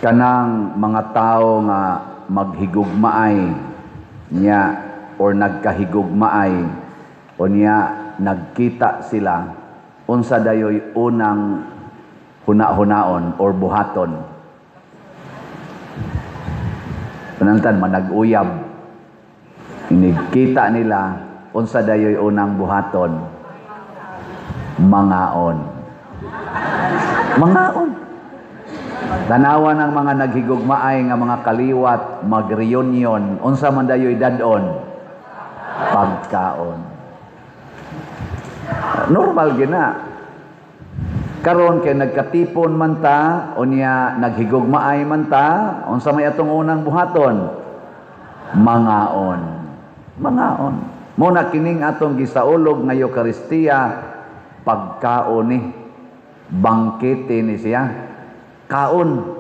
kanang mga tao nga maghigugmaay niya or nagkahigugmaay o niya nagkita sila unsa dayoy unang huna-hunaon or buhaton. Panaltan manag-uyab, inigkita nila unsa dayoy unang buhaton, mangaon. Mangaon. Tanawa ng mga naghigugmaay nga mga kaliwat mag-reunion, unsa man dayoy dadon, pagkaon. Normal gina. Karon kay nagkatipon man ta unya naghigugmaay man ta, unsa may atong unang buhaton, mangaon. Mangaon. Muna kining atong gisaulog nga Eucharistia, pagkaon ni, bangkete ni siya, kaon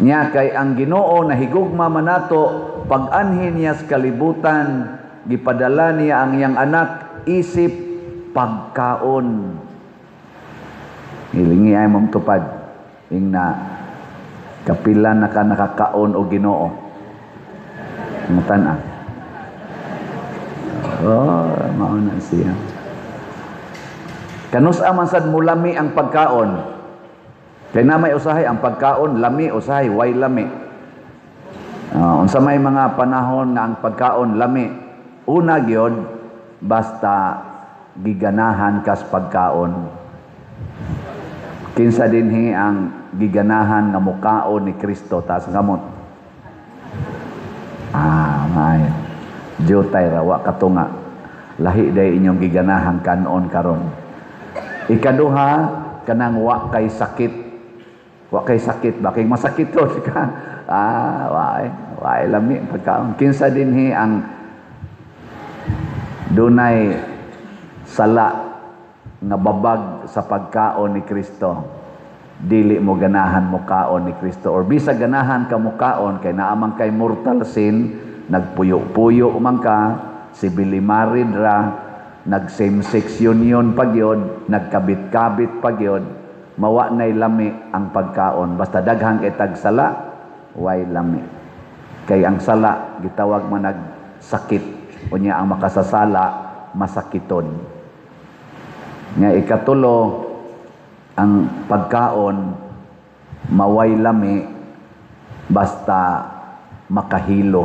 niya kay ang Ginoo nahigugma man nato, pag-anhin niya sa kalibutan, gipadala niya ang iyang anak isip pagkaon. Hilingi ay mong tupad ing na kapilan na ka nakakaon o Ginoo. Matan mauna siya. Kanusa man sad mulami ang pagkaon. Kay na may usahay ang pagkaon, lami usahay, way lami. Unsa may mga panahon nga ang pagkaon lami. Una gyud basta giganahan kas pagkaon. Kinsa dinhi ang giganahan nga mukaon ni Kristo ta sa kamot. May jutay rawa katunga. Lahi day inyong giganahan kanon karon. Ikaduha, kanang wa kay sakit. Wa kay sakit, bakit masakit to ka? Wa lami pagkaon. Kinsa dinhi ang dunay sala nga babag sa pagkaon ni Kristo, dili mo ganahan mo kaon ni Kristo, or bisa ganahan ka mo kaon kay naamang kay mortal sin, nagpuyo-puyo man ka, civil married ra, nag same sex union pagyod, nagkabit-kabit pagyod, mawa nay lami ang pagkaon. Basta daghang itag sala, way lami. Kay ang sala gitawag man nagsakit, unya ang makasasala masakiton. Nga ikatulo, ang pagkaon maway lami basta makahilo,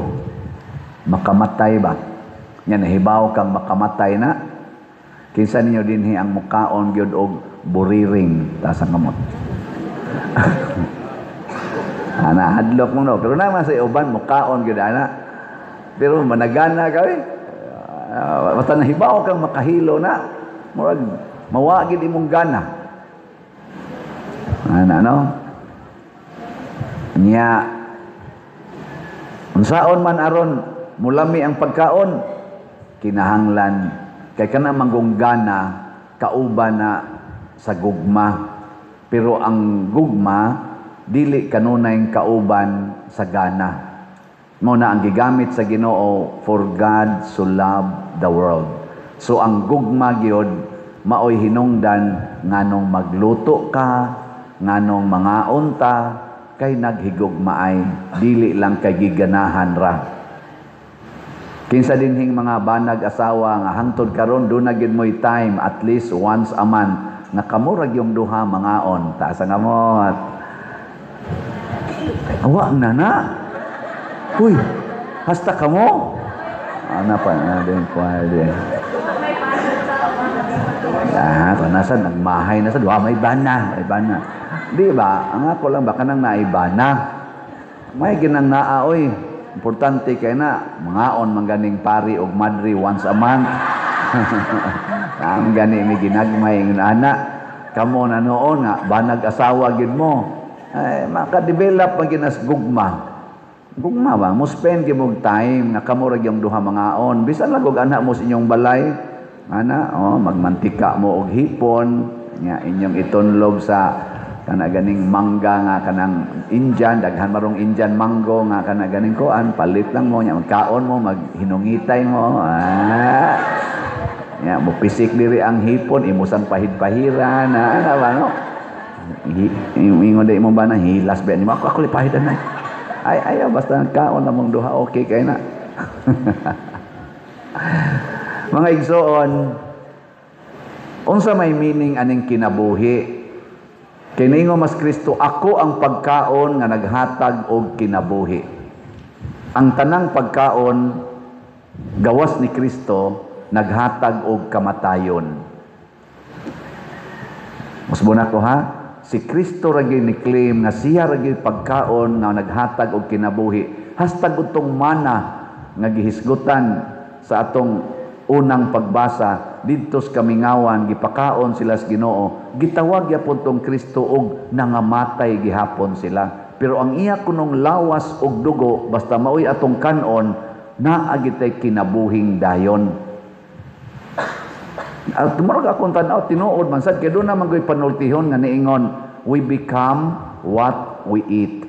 makamatay ba? Nga nahibaw kang makamatay na. Kinsa ninyo dinhi ang mukaon gyud og buriring ta sa kamot. Hadlok mo no, pero naman sa uban mukaon gyud ana. Pero managana ka basta nahibaw kang makahilo na, murag mawagid imong gana. Nya unsaon man aron mulami ang pagkaon, kinahanglan kay kana manggong gana kauban na sa gugma. Pero ang gugma dili kanunay kauban sa gana. Mao na ang gigamit sa Ginoo, for God so loved the world. So ang gugma gyud maoy hinungdan nganong magluto ka, nganong mangaon ta, kay naghigugmaay, dili lang kay giganahan ra. Kinsa dinhing mga banag asawa nga hangtod karon do na gid moy time at least once a month nga kamurag yung duha mangaon ta sa ngamot. Awa na. Huy, hasta kamo. Ana pa na din ko din. Kanasan nagmahay na sa duha may bana. Di ba? Ang ako lang baka nang naibana. May ginang naaoy. Importante kay na mangaon man ganing pari og madri once a month. Ang gani mi ginagmay ng ana. Kamo na noon nga banag asawa gid mo. Ay maka-develop pa ginas gugma. Gugma ba? Mo spend gyud mo time nga kamo ra gyud duha mangaon. Bisan lang og anak mo sa inyong balay. Magmantika mo og hipon nga inyong itunlog sa kana ganing mangga nga kanang Indian, daghan marong Indian mango nga kana ganing kuan, palit lang mo nya magkaon mo, maghinungitay mo. Mo pisik diri ang hipon, imusan pahid-pahiran, no? Ingon day mo ba na hilas ba ni mo ako lipahidan na. Ay ayaw basta kaon namong duha okay kay na. Mga igsoon, unsa may meaning aning kinabuhi? Kini ingon mas Kristo, ako ang pagkaon nga naghatag og kinabuhi. Ang tanang pagkaon gawas ni Kristo naghatag og kamatayon. Musbo na ko ha, si Kristo ra gyud ni claim nga siya ra gyud pagkaon nga naghatag og kinabuhi. Hastag utong mana nga gihisgutan sa atong unang pagbasa didto sa kamingawan gipakaon sila sa Ginoo, gitawag gyapon tong Kristo og nangamatay gihapon sila. Pero ang iya kunong lawas og dugo basta maoy atong kanon naa gitay kinabuhing dayon. At tumurog akong tanaw tinuod man sad kay do na man gyud panultihon nga niingon, we become what we eat.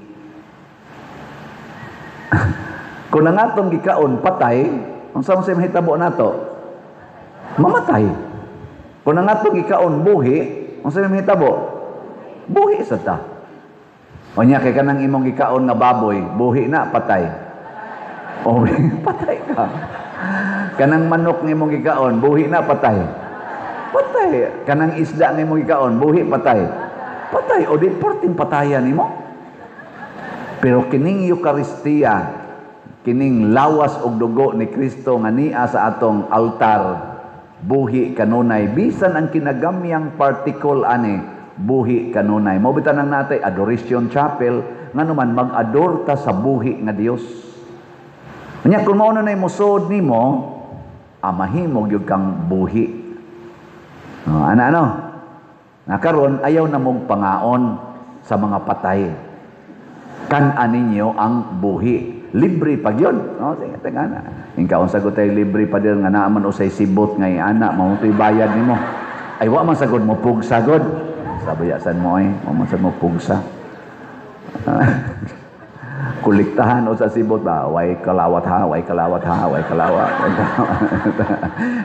Kung ang atong gikaon patay, unsa man sa mahitabo nato? Mamatay. Kung ang atong gikaon buhi, unsa man mahitabo? Buhi sa ta. Unya kay kanang imong gikaon nga baboy, buhi na patay. O patay ka. Kanang manok nga imong gikaon, buhi na patay. Patay. Kanang isda nga imong gikaon, buhi patay. Patay o di porting patayan nimo. Pero kining Eucharistia, kining lawas og dugo ni Kristo nga niya sa atong altar, buhi kanunay. Bisan ang kinagamyang particle ani, buhi kanunay. Mao bitan nang natay Adoration Chapel nganuman mag-adore ta sa buhi nga Dios. Unya kun mao na nay musod nimo, mahimog gyud kang buhi. Ano? Nakaron ayaw na mong pangaon sa mga patay. Kan-an ninyo ang buhi. Libre pag yun. Sige, tanga na. Ingkaon sagot tayo libre pa din nga naaman usay sibot ngay anak, mamutoy bayad nimo. Ay wa man sagod mo pugsa god. Sabayasan mo ay, wa man sagod mo pugsa. Kuliktahan o sa sibot ba, way kalawat ha, way kalawat ha, way kalawat.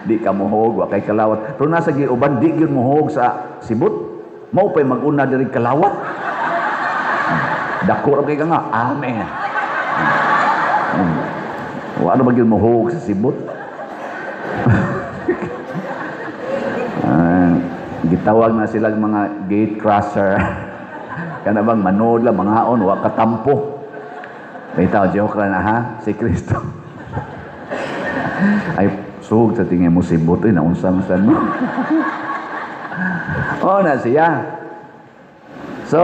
Di ka muhog, wa kay kalawat. Pero nasa giuban di gyud muhog sa sibot. Mao pay mag-una diri kalawat. Dako ra kay ka nga, amen. Wa na ba gyud muhog sa sibot? Gitawag na sila mga gate crosser. Kana bang manood lang mangaon wa katampo. Itaw joke ra na ha si Kristo. Ay sug sa tingin mo sibot na unsang san mo. Na siya. So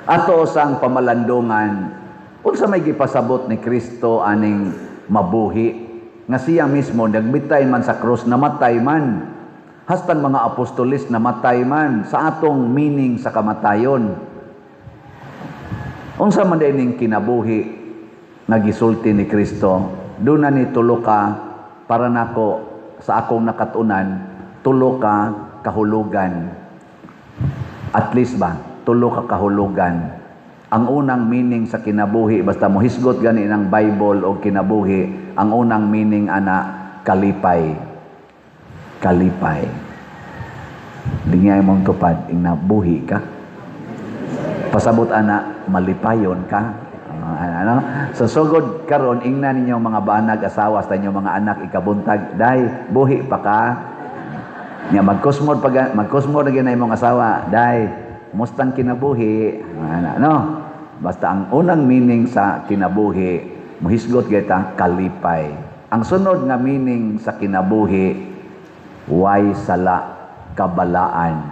ato sang pamalandungan unsa may gipasabot ni Kristo aning mabuhi nga siya mismo nagbitay man sa krus, namatay man. Hastan mga apostolis namatay man sa atong meaning sa kamatayon. Unsa man dining kinabuhi nga gisulti ni Kristo, doon na ni tulo ka para nako sa akong nakatunan, tulo ka kahulugan. At least ba, tulo ka kahulugan. Ang unang meaning sa kinabuhi, basta mo hisgot gani ng Bible o kinabuhi, ang unang meaning ana kalipay. Kalipay. Lingay mong tupad, ing nabuhi ka. Pasabot ana, malipayon ka. So sugod karon ingna ninyo mga banag asawa sa inyong mga anak ikabuntag, dai buhi pa ka. Nya magkusmod na gyud imong asawa, dai mustang kinabuhi. Basta ang unang meaning sa kinabuhi, muhisgot kita kalipay. Ang sunod nga meaning sa kinabuhi, way sala, kabalaan.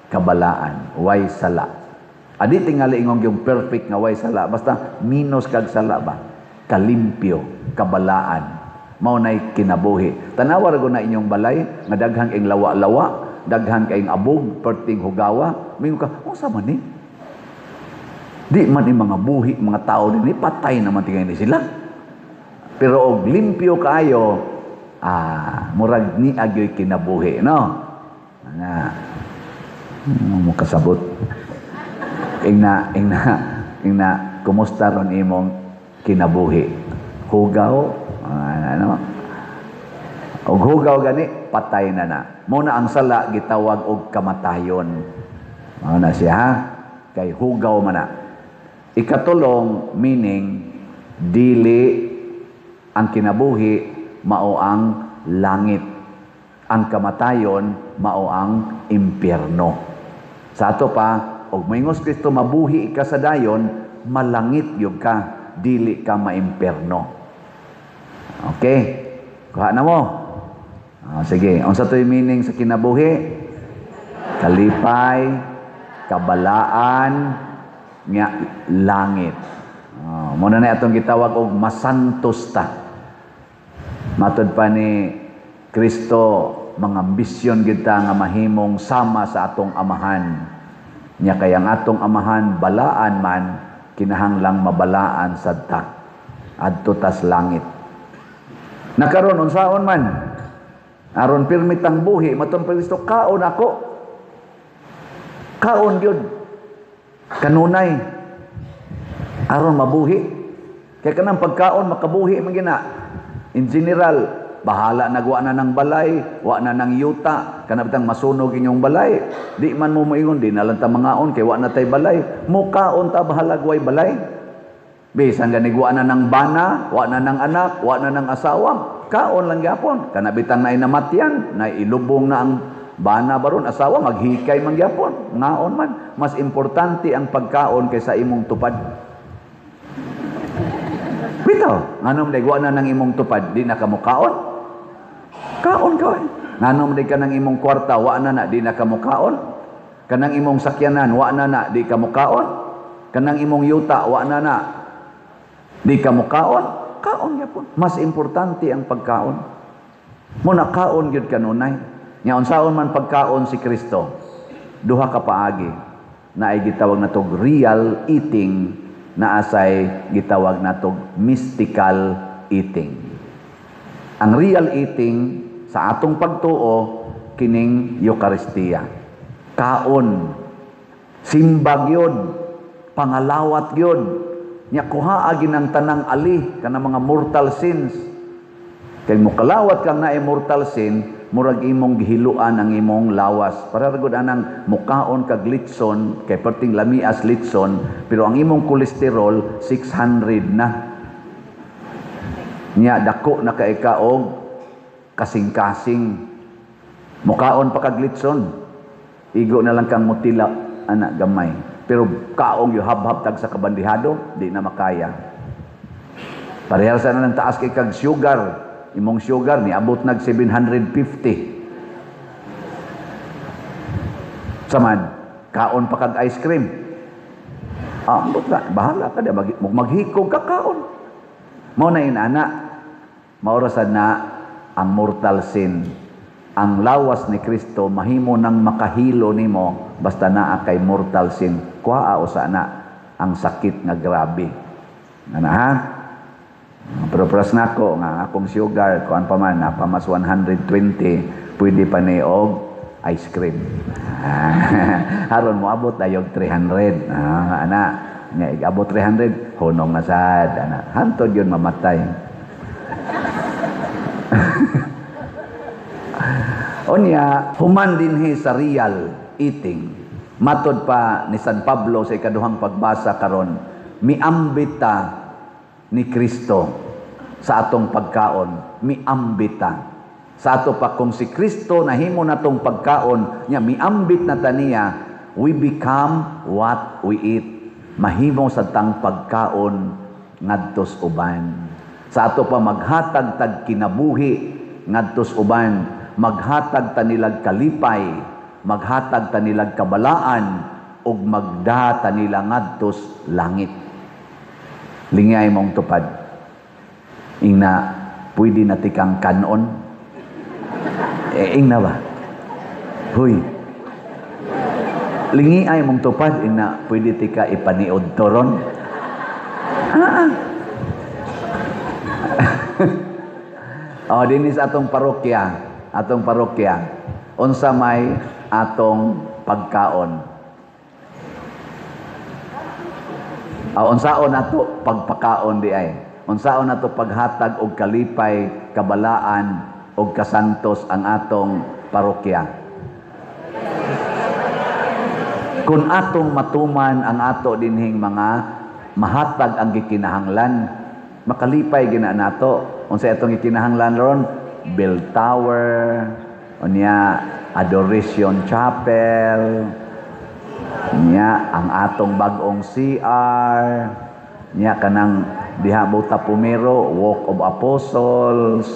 Kabalaan, way sala. Adi tingali ingong yung perfect nga way sala, basta minus kag sala ba? Kalimpyo, kabalaan. Mao nay kinabuhi. Tanawa ra na inyong balay nga daghang ing lawa-lawa, daghang kaing abog, perting hugawa, mingo ka, unsa man ni? Di man ni mga buhi, mga tao din, patay naman tingay ni sila. Pero og limpyo kayo, murag ni agyoy kinabuhi, no? Mo kasabot. Ingna, kumusta ron imong kinabuhi? Hugaw, og hugaw gani, patay na. Muna ang sala, gitawag og kamatayon. Na siya ha? Kay hugaw man na. Ikatulong, meaning, dili ang kinabuhi, mao ang langit. Ang kamatayon, mao ang impyerno. Sa ato pa, og moingos Kristo mabuhi ka sa dayon, malangit yun ka, dili ka maimpyerno. Okay? Kuha na mo. Sige, unsa to'y meaning sa kinabuhi? Kalipay, kabalaan, nga langit. Muna na itong gitawag og masantos ta. Matod pa ni Kristo, mga ambisyon kita nga mahimong sama sa atong amahan. Nya kaya ang atong amahan balaan man, kinahanglang mabalaan sadta adto tas langit. Nakaron unsaon man aron pirmit ang buhi maton Kristo, kaon ako. Kaon gyud kanunay aron mabuhi. Kaya kanang pagkaon makabuhi man gina. In general, bahala nagwa na ng balay, wa na ng yuta, kanabitang masunog inyong balay. Di man mo moingon, di na lang ta mangaon, kay wa na tay balay. Mukaon ta bahalagway balay. Bisan ganigwa na ng bana, wa na ng anak, wa na ng asawa, kaon lang gyapon. Kanabitang na inamatyan, na ilubong na ang bana baron, asawa, maghikay man gyapon. Ngaon man, mas importante ang pagkaon kaysa imong tupad. Bitaw, nganom day wa na ng imong tupad, di na ka mukaon. Kaon ka. Nganom day ka ng imong kwarta, wa na di na ka mukaon. Kanang imong sakyanan, wa na di ka mukaon. Kanang imong yuta, wa na di ka mukaon. Kaon gyapon. Mas importante ang pagkaon. Muna kaon gyud kanunay. Nya unsaon man pagkaon si Kristo, duha ka paagi na ay gitawag natog real eating, na asay gitawag natog mystical eating. Ang real eating sa atong pagtuo kining Eucharistia. Kaon, simbag yun, pangalawat yun. Nya kuhaa ginang tanang ali kanang mga mortal sins. Kay mukalawat kang na mortal sin, murag imong gihiluan ang imong lawas. Para ragod anang mukaon kag litson, kay perting lamias litson, pero ang imong kolesterol 600 na. Nya dako na kay ka og kasing-kasing. Mukaon pa kag litson, igo na lang kang mutila ana gamay. Pero kaong yo habhab tag sa kabandihado, di na makaya. Parehas na lang taas kay kag sugar. Imong sugar ni abot nag 750. Saman, kaon pa kag ice cream. Bahala ka, maghikog ka kaon. Mao na inana, maorasan na ang mortal sin. Ang lawas ni Kristo mahimo nang makahilo nimo basta naa kay mortal sin. Kuha usa na ang sakit nga grabe. Ana ha? Pero pras nako nga akong sugar kuan pa man napamas 120, pwede pa ni og ice cream. Haron mo abot dayog 300. Ana nga abot 300 hunong na sad ana. Hantod yun mamatay. Onya human dinhi sa real eating. Matod pa ni San Pablo sa ikaduhang pagbasa karon, miambita ni Kristo sa atong pagkaon, miambita. Sa ato pa kung si Kristo nahimo natong pagkaon, nya miambit na taniya, we become what we eat. Mahimo sa tang pagkaon ngadtos uban. Sa ato pa maghatag tag kinabuhi ngadtos uban, maghatag ta nilag kalipay, maghatag ta nilag kabalaan, ug magda ta nila ngadtos langit. Lingay mong tupad. Ingna, pwede na tikang kanon. Ingna ba? Huy. Lingay mong tupad, ingna, pwede tika ipaniod toron. Dinis atong parokya. Unsa may atong pagkaon. Unsaon nato pagpakaon di ay. Unsaon nato paghatag og kalipay, kabalaan og kasantos ang atong parokya. Kung atong matuman ang ato dinhing mga mahatag ang gikinahanglan, makalipay gina nato. Unsay atong gikinahanglan ron? Bell tower, unya adoration chapel, niya ang atong bag-ong CR, niya kanang diha buta pumero, walk of apostles,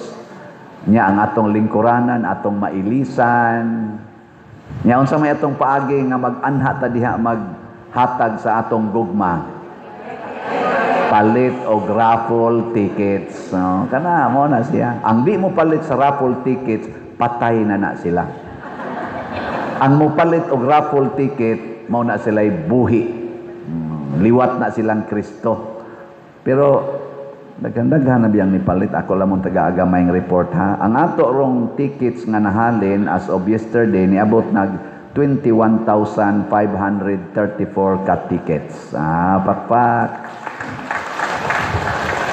niya ang atong lingkuranan, atong mailisan, niya unsa may atong paagi nga mag-anha ta diha maghatag sa atong gugma. Palit og raffle tickets. No? Kana mo na siya. Ang di mo palit sa raffle tickets, patay na sila. Ang mo palit og raffle ticket, mao na sila'y buhi. Liwat na silang Kristo. Pero daghan-daghan na biyang nipalit. Ako lamang taga-agamay ng report ha. Ang ato rong tickets nga nahalin as of yesterday niabot nag 21,534 ka tickets. Pakpak.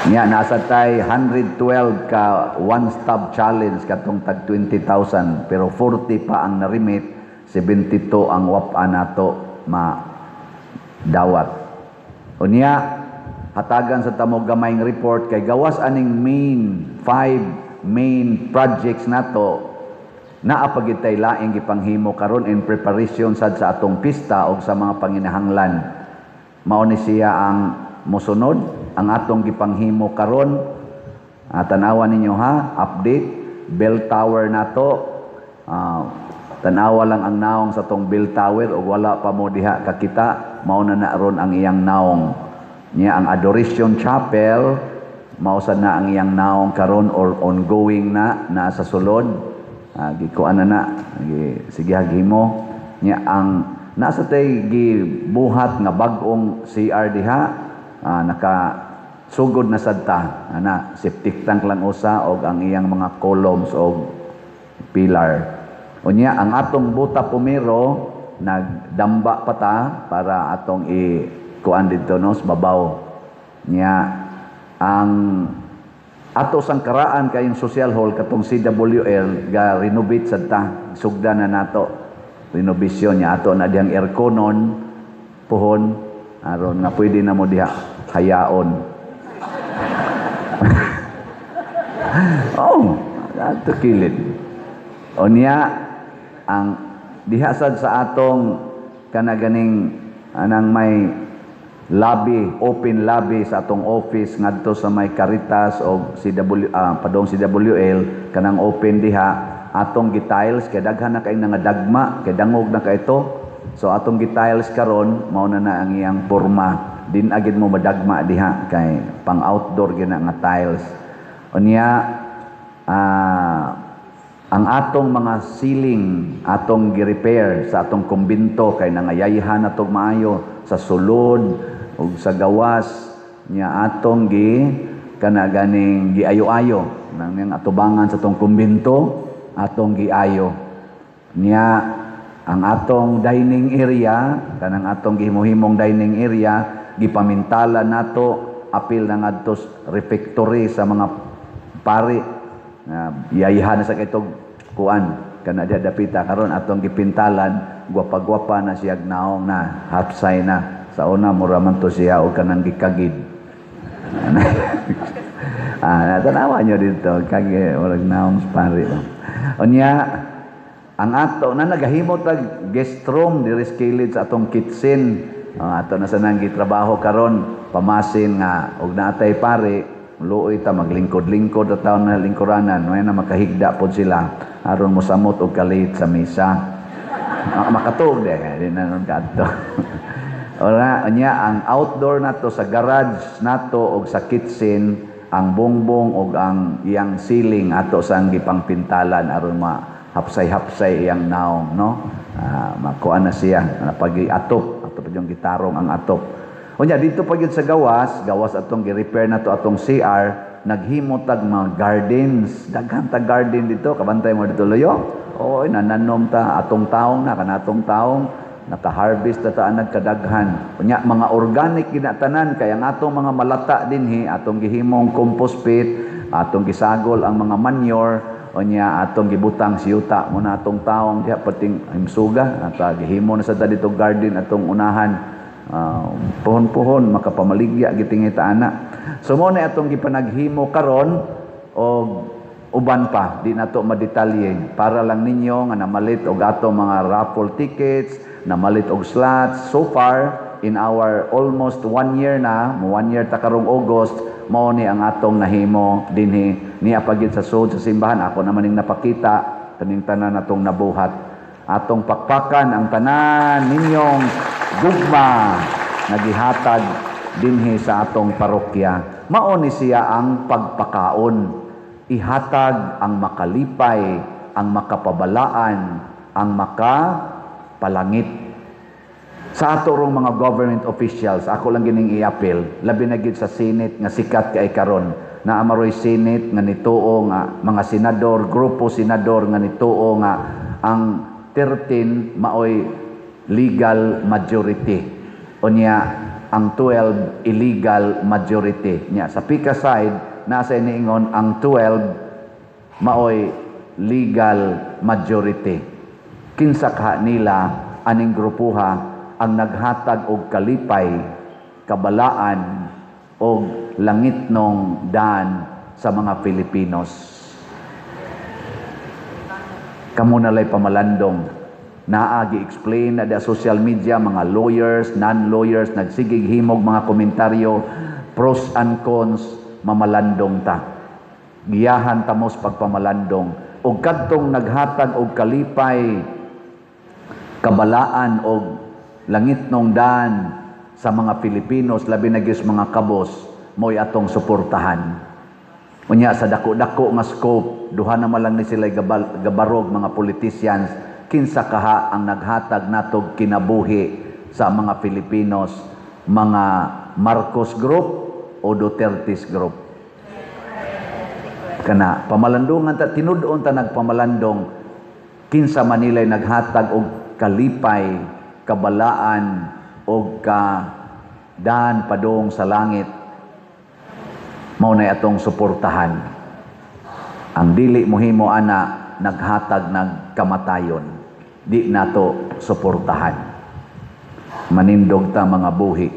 Nya nasa tay 112 ka one-stop challenge katong tag 20,000 pero 40 pa ang narimit, 72 ang wapa nato dawat. Unya hatagan sa tamog gamayng report kay gawas aning five main projects nato naa pagitay laing gipanghimo karon in preparation sad sa atong pista o sa mga panginahanglan. Mao ni siya ang mosunod ang atong gipanghimo karon. Tanawa ninyo ha, update bell tower nato. Tanawa lang ang naong sa tong bell tower o wala pa mo diha kakita, mao na ron ang iyang naong niya. Ang adoration chapel mao sad na ang iyang naong karon or ongoing na sa sulod. Gikuan na sige hagimo niya ang nasa tay gibuhat nga bag-ong CR diha. Naka sugod na sadta ana septic tank lang usa og ang iyang mga columns og pillar. Unya ang atong buta pumero nagdamba pa ta para atong kuan didto no sa babaw nya. Ang ato sang karaan kayong social hall katong CWL ga renovate sadta, sugdan na nato renovation nya. Ato na diyang airconon puhon aron nga pwede na mo diha hayaon. Ato kilid. Unya ang diha sad sa atong kanaganing anang may lobby, open lobby sa atong office ngadto sa may Caritas o CWL kanang open diha atong gitiles kay daghan na kay nga dagma kay dangog na kay ito. So atong gitiles karon mao na ang iyang porma. Din agid mo madagma diha kay pang outdoor gina nga tiles. Unya ang atong mga ceiling atong gi-repair sa atong kumbento kay nangayayihan natog maayo sa sulod ug sa gawas nya atong kanaganing giayo-ayo nang atubangan sa atong kumbento atong giayo nya. Ang atong dining area kanang atong gihimo-himong dining area gipamintalan nato apil na ngadto refectory sa mga pari. Yayihan sa kitog kuan kana dia dapita karon atong gipintalan gwapa-gwapa na siya naong na hapsay na sa una mura man to siya og kanang gikagid. Tanawa nyo dito kage urag naong pari. Unya ang ato na nagahimo tag guest room diri sa kilid sa atong kitchen. Ato na sa nang gitrabaho karon pamasin nga og naatay pare luoy ta maglingkod-lingkod at taon na lingkuranan may na makahigda pod sila aron mosamot og kalit sa misa. Makatuog di na ron kadto. Ora nya ang outdoor nato sa garage nato og sa kitchen ang bongbong og ang iyang ceiling ato sang gipangpintalan aron hapsay-hapsay iyang naong no. Makuan na siya pag-atop ato pa yung gitarong ang atop. Unya dito pa gyud sa gawas atong gi-repair nato atong CR naghimo tag mga gardens, daghan ta garden dito kabantay mo dito loyo. Oy nananom ta atong taong na kanatong taong naka-harvest na ta nagkadaghan. Unya mga organic ginatanan kaya ang atong mga malata dinhi atong gihimong compost pit, atong gisagol ang mga manure o niya atong gibutang siyuta muna atong taong diha pating himsuga at gihimo na sa dito garden atong unahan puhon-puhon makapamaligya gitingita ana. So mo na atong gipanaghimo karon o uban pa di nato madetalye para lang ninyo nga namalit og atong mga raffle tickets, namalit og slots. So far in our almost 1 year na, 1 year ta karong August, mao ni ang atong nahimo dinhi niya pagid sa sud sa simbahan. Ako naman ning napakita kaning tanan natong nabuhat. Atong pakpakan ang tanan ninyong gugma nagihatag dinhi sa atong parokya. Mao ni siya ang pagpakaon. Ihatag ang makalipay, ang makapabalaan, ang makapalangit. Sa ato rong mga government officials, ako lang gining i-appeal, labi na gid sa Senate nga sikat kay karon. Na amaroy Senate nga nituo nga mga senador, grupo senador nga nituo nga ang 13 maoy legal majority. O niya ang 12 illegal majority. Niya sa pika side nasa iniingon ang 12 maoy legal majority. Kinsa ka nila aning grupuha ang naghatag og kalipay, kabalaan og langitnong daan sa mga Pilipinos. Kamo na lay pamalandong naagi explain na da social media, mga lawyers, non-lawyers nagsigig himog mga komentaryo, pros and cons, mamalandong ta. Giyahan ta mos pagpamalandong og kadtong naghatag og kalipay, kabalaan og langitnong daan sa mga Pilipinos, labi na gyud mga kabos, mo'y atong suportahan. Unya sa dako-dako nga scope, duha na malang ni sila gabarog mga politicians, kinsa kaha ang naghatag natog kinabuhi sa mga Pilipinos, mga Marcos Group o Duterte's Group. Kana pamalandongan ta, tinud-on ta nagpamalandong, kinsa manilay naghatag og kalipay, kabalaan og daan padong sa langit, mao na atong suportahan. Ang dili mohimo ana naghatag nagkamatayon, di nato suportahan. Manindog ta mga buhi.